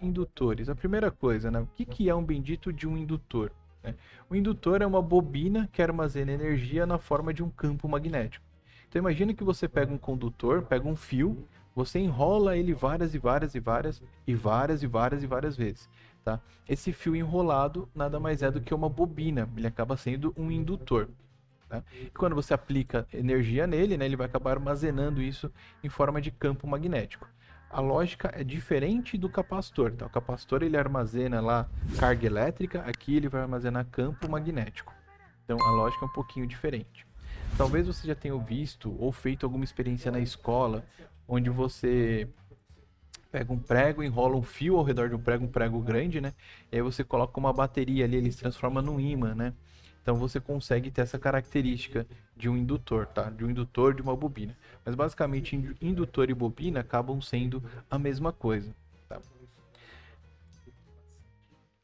Indutores. A primeira coisa, né? O que é um bendito de um indutor? Né? O indutor é uma bobina que armazena energia na forma de um campo magnético. Então imagina que você pega um condutor, pega um fio, você enrola ele várias e várias e várias e várias e várias e várias vezes. Tá? Esse fio enrolado nada mais é do que uma bobina, ele acaba sendo um indutor. Tá? E quando você aplica energia nele, né, ele vai acabar armazenando isso em forma de campo magnético. A lógica é diferente do capacitor. Tá? O capacitor ele armazena lá carga elétrica, aqui ele vai armazenar campo magnético. Então a lógica é um pouquinho diferente. Talvez você já tenha visto ou feito alguma experiência na escola, onde você pega um prego, enrola um fio ao redor de um prego grande, né? E aí você coloca uma bateria ali, ele se transforma num ímã, né? Então você consegue ter essa característica de um indutor, tá? De um indutor de uma bobina. Mas basicamente indutor e bobina acabam sendo a mesma coisa, tá?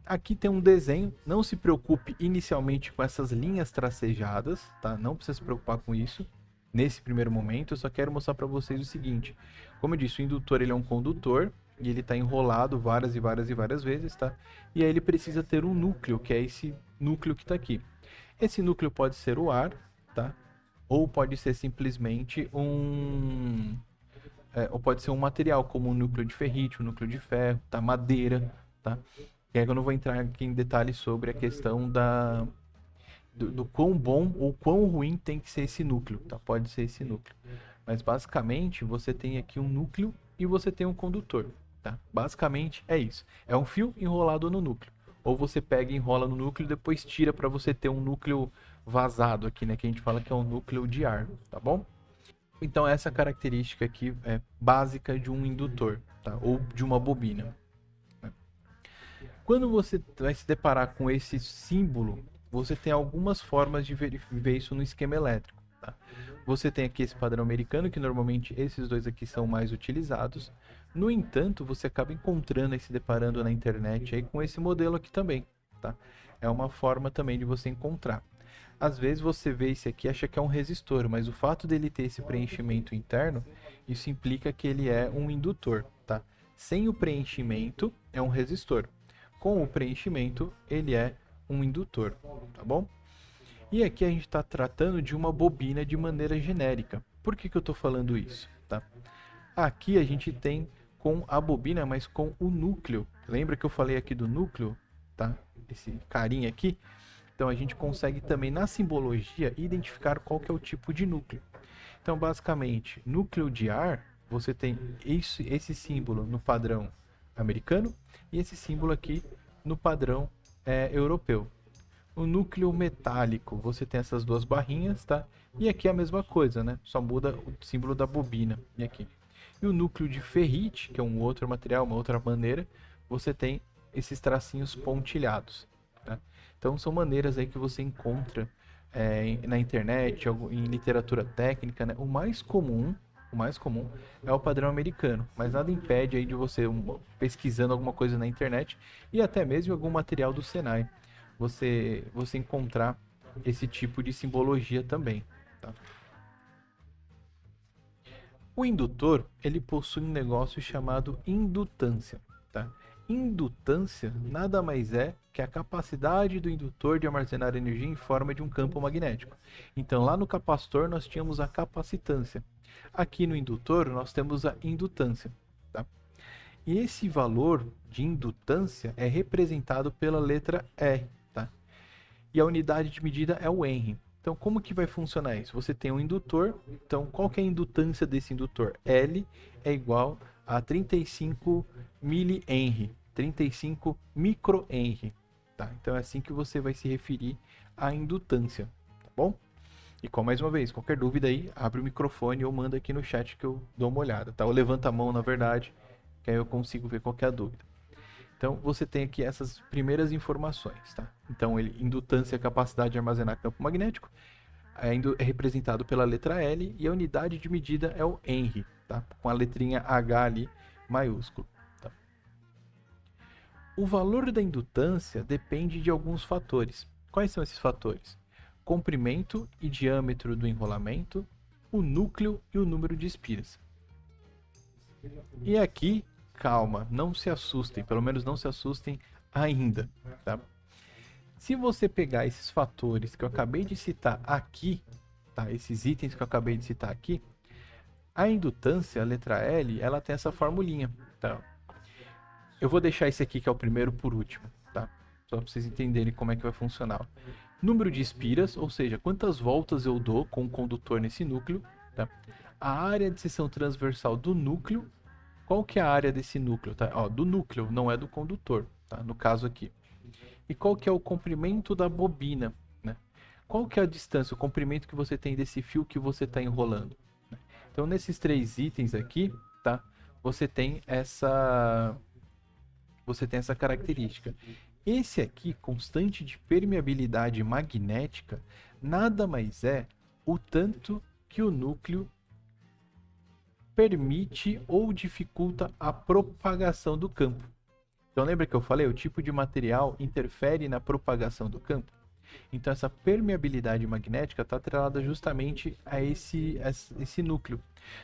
Aqui tem um desenho, não se preocupe inicialmente com essas linhas tracejadas, tá? Não precisa se preocupar com isso nesse primeiro momento. Eu só quero mostrar para vocês o seguinte: como eu disse, o indutor ele é um condutor e ele está enrolado várias e várias e várias vezes, tá? E aí ele precisa ter um núcleo, que é esse núcleo que está aqui. Esse núcleo pode ser o ar, tá? Ou pode ser simplesmente ou pode ser um material como um núcleo de ferrite, um núcleo de ferro, tá? Madeira, tá? E aí eu não vou entrar aqui em detalhes sobre a questão do quão bom ou quão ruim tem que ser esse núcleo, tá? Pode ser esse núcleo. Mas basicamente você tem aqui um núcleo e você tem um condutor, tá? Basicamente é isso. É um fio enrolado no núcleo. Ou você pega e enrola no núcleo e depois tira para você ter um núcleo vazado aqui, né? Que a gente fala que é um núcleo de ar, tá bom? Então essa característica aqui é básica de um indutor, tá? Ou de uma bobina. Quando você vai se deparar com esse símbolo, você tem algumas formas de ver isso no esquema elétrico. Tá? Você tem aqui esse padrão americano, que normalmente esses dois aqui são mais utilizados. No entanto, você acaba encontrando e se deparando na internet aí com esse modelo aqui também. Tá? É uma forma também de você encontrar. Às vezes você vê esse aqui e acha que é um resistor, mas o fato dele ter esse preenchimento interno, isso implica que ele é um indutor. Tá? Sem o preenchimento, é um resistor. Com o preenchimento, ele é um indutor, tá bom? E aqui a gente está tratando de uma bobina de maneira genérica. Por que eu estou falando isso? Tá? Aqui a gente tem com a bobina, mas com o núcleo. Lembra que eu falei aqui do núcleo? Tá? Esse carinha aqui. Então a gente consegue também na simbologia identificar qual que é o tipo de núcleo. Então basicamente, núcleo de ar, você tem esse símbolo no padrão americano e esse símbolo aqui no padrão europeu. O núcleo metálico, você tem essas duas barrinhas, tá? E aqui é a mesma coisa, né? Só muda o símbolo da bobina. E aqui. E o núcleo de ferrite, que é um outro material, uma outra maneira, você tem esses tracinhos pontilhados. Tá? Então são maneiras aí que você encontra na internet, em literatura técnica, né? O mais comum é o padrão americano, mas nada impede aí de você pesquisando alguma coisa na internet e até mesmo algum material do Senai, você encontrar esse tipo de simbologia também. Tá? O indutor ele possui um negócio chamado indutância. Tá? Indutância nada mais é que a capacidade do indutor de armazenar energia em forma de um campo magnético. Então, lá no capacitor nós tínhamos a capacitância. Aqui no indutor nós temos a indutância. Tá? E esse valor de indutância é representado pela letra R. Tá? E a unidade de medida é o Henry. Então, como que vai funcionar isso? Você tem um indutor, então qual que é a indutância desse indutor? L é igual a 35 mH, 35 microhenry. Tá? Então é assim que você vai se referir à indutância, tá bom? E mais uma vez, qualquer dúvida aí, abre o microfone ou manda aqui no chat que eu dou uma olhada, tá? Ou levanta a mão, na verdade, que aí eu consigo ver qual é a dúvida. Então, você tem aqui essas primeiras informações, tá? Então, indutância é a capacidade de armazenar campo magnético, é representado pela letra L, e a unidade de medida é o Henry, tá? Com a letrinha H ali, maiúsculo. Tá? O valor da indutância depende de alguns fatores. Quais são esses fatores? Comprimento e diâmetro do enrolamento, o núcleo e o número de espiras. E aqui calma, não se assustem, pelo menos não se assustem ainda, tá? Se você pegar esses fatores que eu acabei de citar aqui, tá? Esses itens que eu acabei de citar aqui, a indutância, a letra L, ela tem essa formulinha, tá? Eu vou deixar esse aqui que é o primeiro por último, tá? Só para vocês entenderem como é que vai funcionar. Número de espiras, ou seja, quantas voltas eu dou com o condutor nesse núcleo, tá? A área de seção transversal do núcleo. Qual que é a área desse núcleo, tá? Ó, do núcleo, não é do condutor, tá? No caso aqui. E qual que é o comprimento da bobina, né? Qual que é a distância, o comprimento que você tem desse fio que você está enrolando? Né? Então, nesses 3 itens aqui, tá? Você tem essa característica. Esse aqui, constante de permeabilidade magnética, nada mais é o tanto que o núcleo permite ou dificulta a propagação do campo. Então lembra que eu falei, o tipo de material interfere na propagação do campo? Então essa permeabilidade magnética está atrelada justamente a esse núcleo.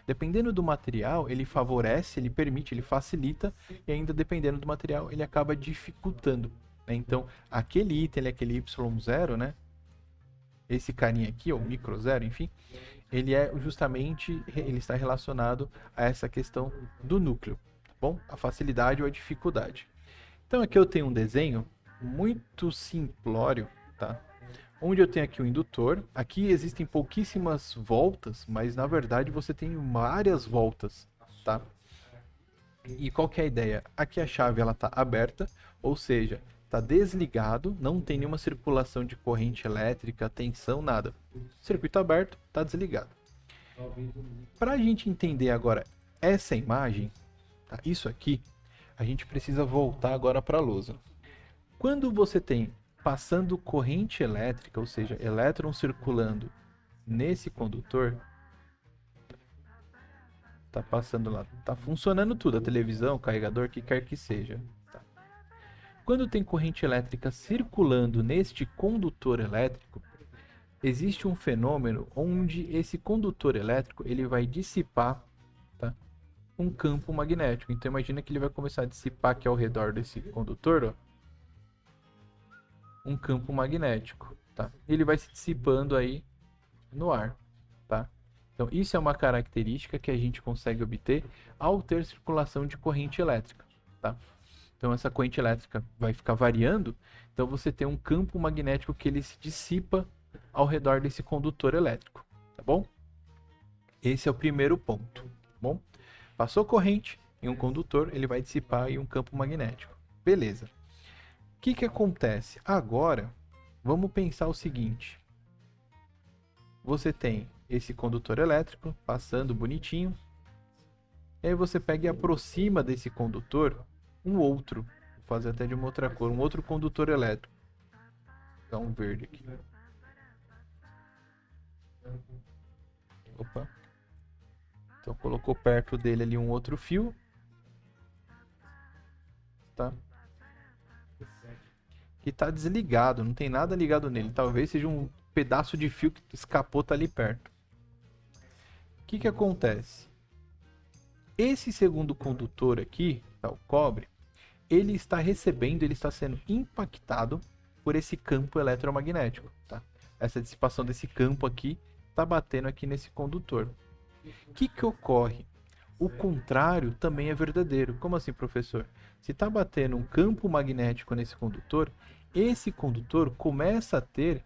Dependendo do material, ele favorece, ele permite, ele facilita, e ainda dependendo do material, ele acaba dificultando, né? Então aquele item, aquele Y0, né? Esse carinha aqui, ou micro zero, enfim, ele é justamente, ele está relacionado a essa questão do núcleo, tá bom? A facilidade ou a dificuldade. Então aqui eu tenho um desenho muito simplório, tá? Onde eu tenho aqui o indutor. Aqui existem pouquíssimas voltas, mas na verdade você tem várias voltas, tá? E qual que é a ideia? Aqui a chave ela está aberta, ou seja, está desligado, não tem nenhuma circulação de corrente elétrica, tensão, nada. Circuito aberto, está desligado. Para a gente entender agora essa imagem, tá? Isso aqui, a gente precisa voltar agora para a lousa. Quando você tem passando corrente elétrica, ou seja, elétron circulando nesse condutor, tá passando lá, tá funcionando tudo, a televisão, o carregador, o que quer que seja. Tá? Quando tem corrente elétrica circulando neste condutor elétrico, existe um fenômeno onde esse condutor elétrico ele vai dissipar, tá, um campo magnético. Então imagina que ele vai começar a dissipar aqui ao redor desse condutor, ó, um campo magnético, tá? Ele vai se dissipando aí no ar, tá? Então isso é uma característica que a gente consegue obter ao ter circulação de corrente elétrica, tá? Então essa corrente elétrica vai ficar variando, então você tem um campo magnético que ele se dissipa ao redor desse condutor elétrico, tá bom? Esse é o primeiro ponto, tá bom? Passou corrente em um condutor, ele vai dissipar aí um campo magnético. Beleza. O que acontece? Agora, vamos pensar o seguinte. Você tem esse condutor elétrico passando bonitinho. E aí você pega e aproxima desse condutor um outro. Vou fazer até de uma outra cor. Um outro condutor elétrico. Vou dar um verde aqui. Opa. Então colocou perto dele ali um outro fio. Tá? Que está desligado, não tem nada ligado nele. Talvez seja um pedaço de fio que escapou, tá ali perto. O que acontece? Esse segundo condutor aqui, tá, o cobre, ele está recebendo, ele está sendo impactado por esse campo eletromagnético, tá? Essa dissipação desse campo aqui está batendo aqui nesse condutor. O que ocorre? O contrário também é verdadeiro. Como assim, professor? Se está batendo um campo magnético nesse condutor, esse condutor começa a ter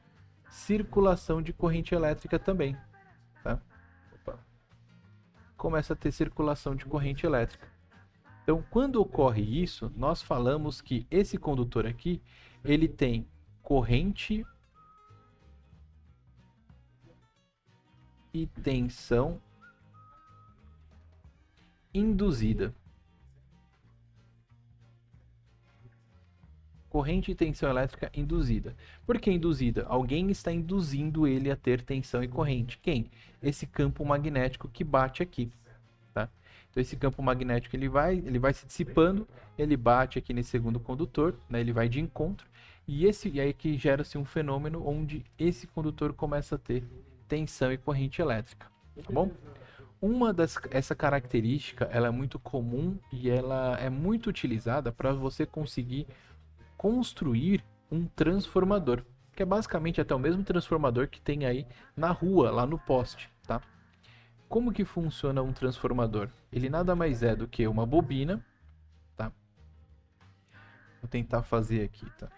circulação de corrente elétrica também. Tá? Opa. Começa a ter circulação de corrente elétrica. Então, quando ocorre isso, nós falamos que esse condutor aqui, ele tem corrente e tensão induzida. Corrente e tensão elétrica induzida. Por que induzida? Alguém está induzindo ele a ter tensão e corrente. Quem? Esse campo magnético que bate aqui. Tá? Então esse campo magnético ele vai se dissipando, ele bate aqui nesse segundo condutor, né? Ele vai de encontro, e aí que gera-se um fenômeno onde esse condutor começa a ter tensão e corrente elétrica. Tá bom? Essa característica ela é muito comum e ela é muito utilizada para você conseguir construir um transformador, que é basicamente até o mesmo transformador que tem aí na rua, lá no poste, tá? Como que funciona um transformador? Ele nada mais é do que uma bobina, tá? Vou tentar fazer aqui, tá?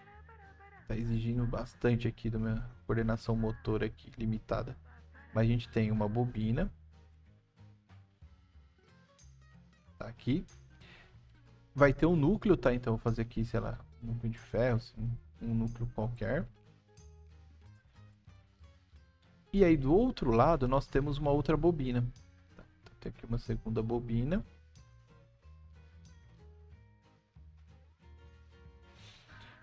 Tá exigindo bastante aqui da minha coordenação motora aqui, limitada. Mas a gente tem uma bobina. Tá aqui. Vai ter um núcleo, tá? Então eu vou fazer aqui, sei lá, um núcleo de ferro, assim, um núcleo qualquer. E aí do outro lado nós temos uma outra bobina. Tá? Então, tem aqui uma segunda bobina.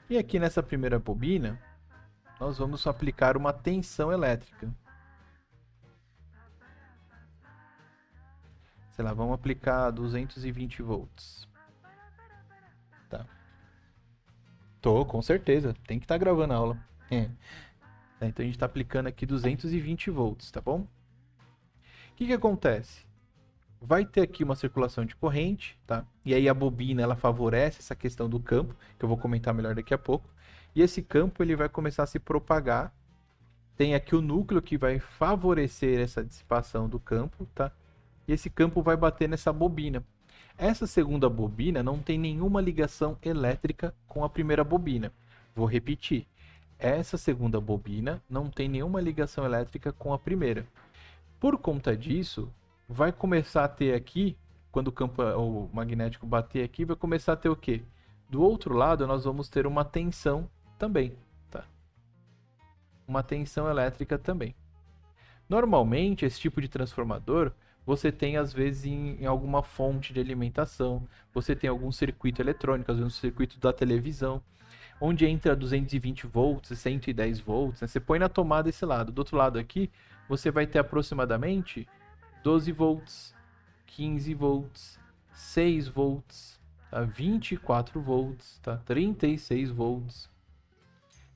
E aqui nessa primeira bobina, nós vamos aplicar uma tensão elétrica. Sei lá, vamos aplicar 220 volts. Tá. Tô, com certeza. Tem que estar gravando a aula. Tá, então a gente está aplicando aqui 220 volts, tá bom? O que acontece? Vai ter aqui uma circulação de corrente, tá? E aí a bobina, ela favorece essa questão do campo, que eu vou comentar melhor daqui a pouco. E esse campo, ele vai começar a se propagar. Tem aqui o núcleo que vai favorecer essa dissipação do campo, tá? E esse campo vai bater nessa bobina. Essa segunda bobina não tem nenhuma ligação elétrica com a primeira bobina. Vou repetir. Essa segunda bobina não tem nenhuma ligação elétrica com a primeira. Por conta disso, vai começar a ter aqui, quando o campo o magnético bater aqui, vai começar a ter o quê? Do outro lado, nós vamos ter uma tensão também, tá? Uma tensão elétrica também. Normalmente, esse tipo de transformador, você tem às vezes em alguma fonte de alimentação, você tem algum circuito eletrônico, às vezes um circuito da televisão, onde entra 220 volts, 110 volts, né? Você põe na tomada esse lado. Do outro lado aqui, você vai ter aproximadamente 12 volts, 15 volts, 6 volts, tá? 24 volts, tá? 36 volts.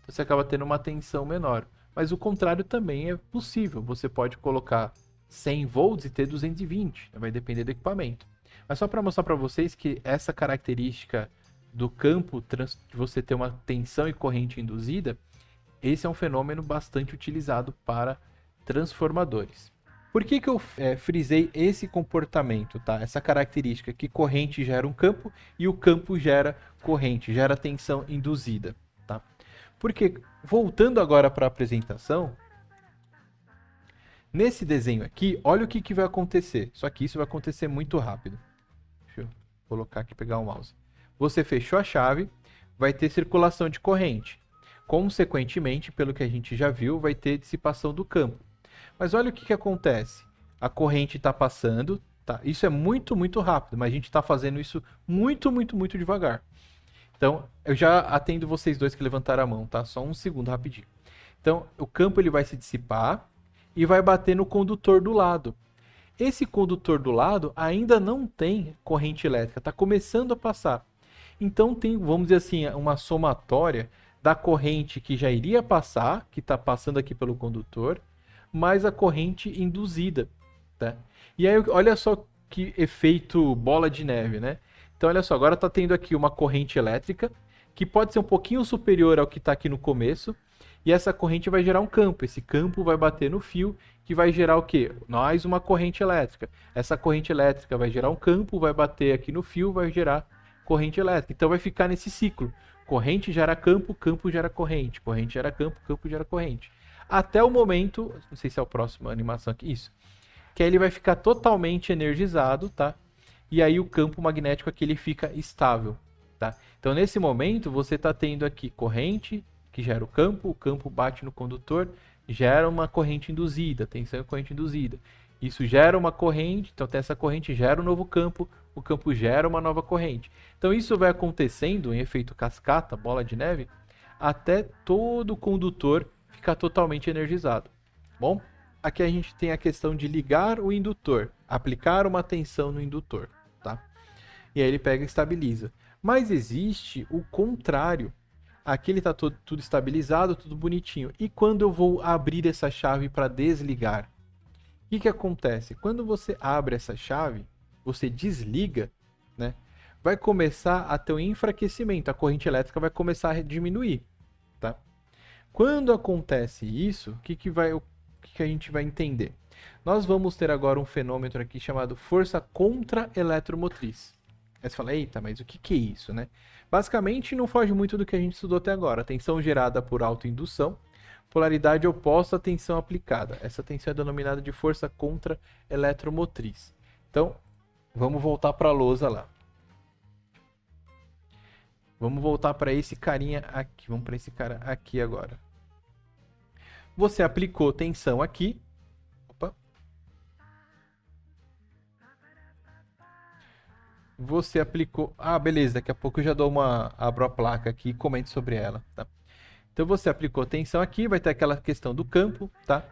Então você acaba tendo uma tensão menor. Mas o contrário também é possível. Você pode colocar 100 volts e ter 220. Vai depender do equipamento. Mas só para mostrar para vocês que essa característica do campo, de você ter uma tensão e corrente induzida, esse é um fenômeno bastante utilizado para transformadores. Por que eu frisei esse comportamento, tá? Essa característica que corrente gera um campo e o campo gera corrente, gera tensão induzida, tá? Porque, voltando agora para a apresentação, nesse desenho aqui, olha o que vai acontecer. Só que isso vai acontecer muito rápido. Deixa eu colocar aqui, pegar o mouse. Você fechou a chave, vai ter circulação de corrente. Consequentemente, pelo que a gente já viu, vai ter dissipação do campo. Mas olha o que acontece. A corrente está passando, tá? Isso é muito, muito rápido, mas a gente está fazendo isso muito, muito, muito devagar. Então, eu já atendo vocês dois que levantaram a mão, tá? Só um segundo, rapidinho. Então, o campo ele vai se dissipar e vai bater no condutor do lado. Esse condutor do lado ainda não tem corrente elétrica, está começando a passar. Então tem, vamos dizer assim, uma somatória da corrente que já iria passar, que está passando aqui pelo condutor, mais a corrente induzida, tá? E aí, olha só que efeito bola de neve, né? Então, olha só, agora está tendo aqui uma corrente elétrica, que pode ser um pouquinho superior ao que está aqui no começo, e essa corrente vai gerar um campo. Esse campo vai bater no fio, que vai gerar o quê? Mais uma corrente elétrica. Essa corrente elétrica vai gerar um campo, vai bater aqui no fio, vai gerar corrente elétrica. Então vai ficar nesse ciclo. Corrente gera campo, campo gera corrente. Corrente gera campo, campo gera corrente. Até o momento, não sei se é a próxima animação aqui, isso. Que aí ele vai ficar totalmente energizado, tá? E aí o campo magnético aqui ele fica estável, tá? Então nesse momento você está tendo aqui corrente que gera o campo bate no condutor, gera uma corrente induzida, tensão e corrente induzida. Isso gera uma corrente, então essa corrente gera um novo campo, o campo gera uma nova corrente. Então isso vai acontecendo em efeito cascata, bola de neve, até todo o condutor ficar totalmente energizado. Bom, aqui a gente tem a questão de ligar o indutor, aplicar uma tensão no indutor, tá? E aí ele pega e estabiliza. Mas existe o contrário. Aqui ele está tudo estabilizado, tudo bonitinho. E quando eu vou abrir essa chave para desligar? que acontece? Quando você abre essa chave, você desliga, né? Vai começar a ter um enfraquecimento, a corrente elétrica vai começar a diminuir, tá? Quando acontece isso, o que a gente vai entender? Nós vamos ter agora um fenômeno aqui chamado força contra-eletromotriz. Aí você fala, eita, mas o que é isso, né? Basicamente, não foge muito do que a gente estudou até agora. Tensão gerada por autoindução, polaridade oposta à tensão aplicada. Essa tensão é denominada de força contra-eletromotriz. Então, vamos voltar para a lousa lá. Vamos voltar para esse carinha aqui. Vamos para esse cara aqui agora. Você aplicou tensão aqui. Opa. Você aplicou... Ah, beleza. Daqui a pouco eu já abro a placa aqui e comento sobre ela, tá? Então você aplicou tensão aqui, vai ter aquela questão do campo, tá?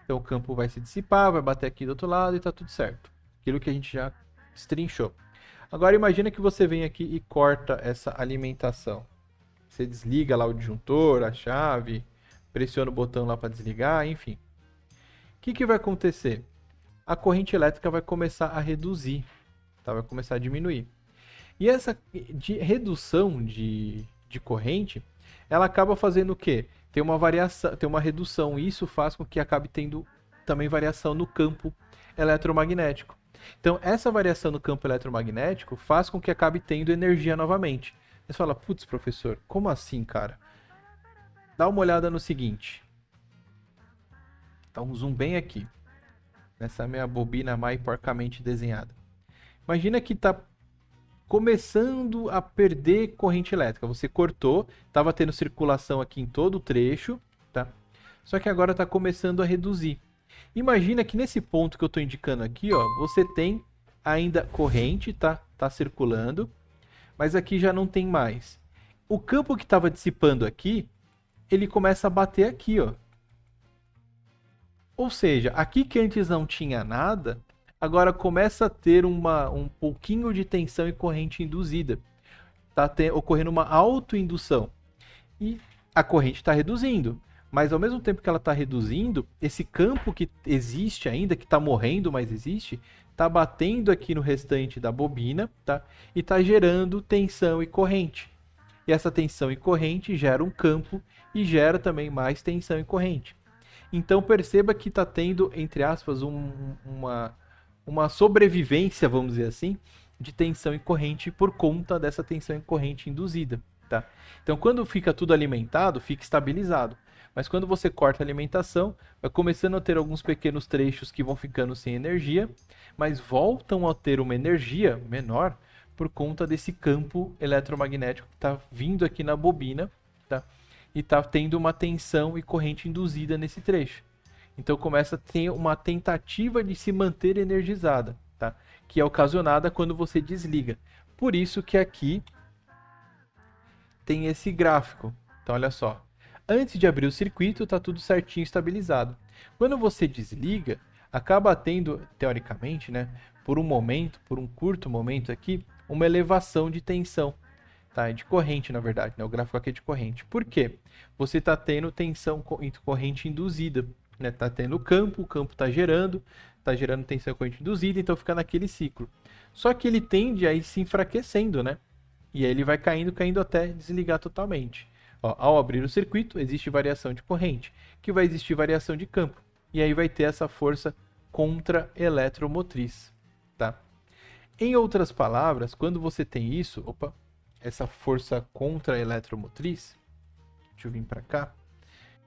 Então o campo vai se dissipar, vai bater aqui do outro lado e tá tudo certo. Aquilo que a gente já destrinchou. Agora imagina que você vem aqui e corta essa alimentação. Você desliga lá o disjuntor, a chave, pressiona o botão lá para desligar, enfim. O que vai acontecer? A corrente elétrica vai começar a reduzir, tá? Vai começar a diminuir. E essa redução de corrente, ela acaba fazendo o quê? Tem uma variação, tem uma redução, e isso faz com que acabe tendo também variação no campo eletromagnético. Então, essa variação no campo eletromagnético faz com que acabe tendo energia novamente. Você fala, putz, professor, como assim, cara? Dá uma olhada no seguinte. Dá um zoom bem aqui. Nessa minha bobina mais porcamente desenhada. Imagina que está começando a perder corrente elétrica. Você cortou, estava tendo circulação aqui em todo o trecho, tá? Só que agora está começando a reduzir. Imagina que nesse ponto que eu estou indicando aqui, ó, você tem ainda corrente, tá circulando, mas aqui já não tem mais. O campo que estava dissipando aqui, ele começa a bater aqui, ó. Ou seja, aqui que antes não tinha nada, agora começa a ter um pouquinho de tensão e corrente induzida. Está ocorrendo uma autoindução. E a corrente está reduzindo. Mas ao mesmo tempo que ela está reduzindo, esse campo que existe ainda, que está morrendo, mas existe, está batendo aqui no restante da bobina, tá? E está gerando tensão e corrente. E essa tensão e corrente gera um campo e gera também mais tensão e corrente. Então perceba que está tendo, entre aspas, uma sobrevivência, vamos dizer assim, de tensão e corrente por conta dessa tensão e corrente induzida. Tá? Então quando fica tudo alimentado, fica estabilizado. Mas quando você corta a alimentação, vai começando a ter alguns pequenos trechos que vão ficando sem energia, mas voltam a ter uma energia menor por conta desse campo eletromagnético que está vindo aqui na bobina, tá? E está tendo uma tensão e corrente induzida nesse trecho. Então começa a ter uma tentativa de se manter energizada, tá? Que é ocasionada quando você desliga. Por isso que aqui tem esse gráfico. Então olha só. Antes de abrir o circuito, está tudo certinho, estabilizado. Quando você desliga, acaba tendo, teoricamente, né, por um curto momento aqui, uma elevação de tensão, tá? De corrente, na verdade, né? O gráfico aqui é de corrente. Por quê? Você está tendo tensão e corrente induzida, né? Está tendo o campo está gerando tensão e corrente induzida, então fica naquele ciclo. Só que ele tende a ir se enfraquecendo, né? E aí ele vai caindo até desligar totalmente. Ó, ao abrir o circuito, existe variação de corrente, que vai existir variação de campo. E aí vai ter essa força contra-eletromotriz. Tá? Em outras palavras, quando você tem isso, essa força contra-eletromotriz, deixa eu vir para cá,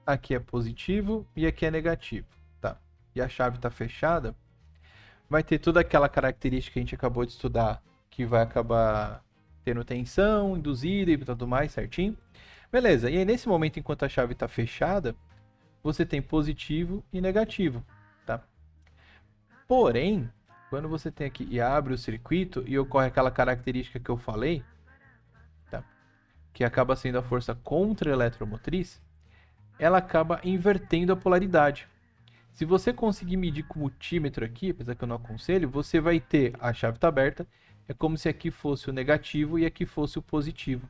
aqui é positivo e aqui é negativo. Tá? E a chave está fechada, vai ter toda aquela característica que a gente acabou de estudar, que vai acabar tendo tensão induzida e tudo mais certinho. Beleza, e aí nesse momento, enquanto a chave está fechada, você tem positivo e negativo, tá? Porém, quando você tem aqui e abre o circuito e ocorre aquela característica que eu falei, tá? Que acaba sendo a força contra-eletromotriz, ela acaba invertendo a polaridade. Se você conseguir medir com o multímetro aqui, apesar que eu não aconselho, você vai ter a chave está aberta, é como se aqui fosse o negativo e aqui fosse o positivo.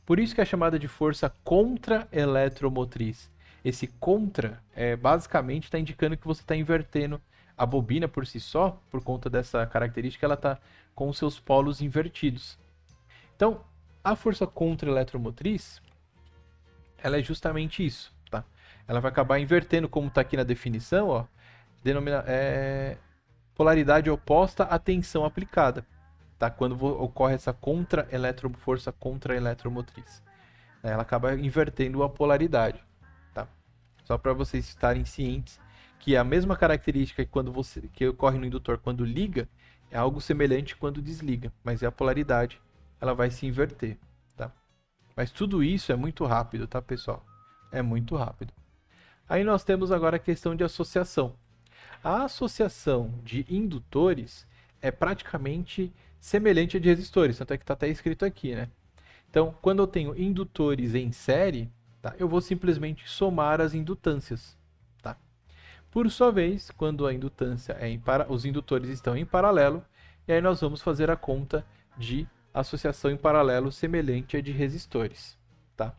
Por isso que é chamada de força contra-eletromotriz. Esse contra, basicamente, está indicando que você está invertendo a bobina por si só, por conta dessa característica, ela está com os seus polos invertidos. Então, a força contra-eletromotriz, ela é justamente isso, tá? Ela vai acabar invertendo, como está aqui na definição, ó, polaridade oposta à tensão aplicada, tá? Quando ocorre essa força contra-eletromotriz. Ela acaba invertendo a polaridade, tá? Só para vocês estarem cientes que a mesma característica que ocorre no indutor quando liga é algo semelhante quando desliga, mas a polaridade ela vai se inverter, tá? Mas tudo isso é muito rápido, tá, pessoal? É muito rápido. Aí nós temos agora a questão de associação. A associação de indutores é praticamente semelhante à de resistores, tanto é que está até escrito aqui, né? Então, quando eu tenho indutores em série, tá, eu vou simplesmente somar as indutâncias. Tá? Por sua vez, quando a indutância os indutores estão em paralelo, e aí nós vamos fazer a conta de associação em paralelo semelhante à de resistores. Tá?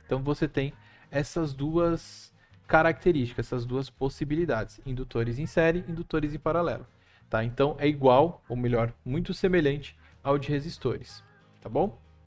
Então, você tem essas duas características, essas duas possibilidades, indutores em série, indutores em paralelo. Tá? Então, é igual, ou melhor, muito semelhante ao de resistores. Tá bom?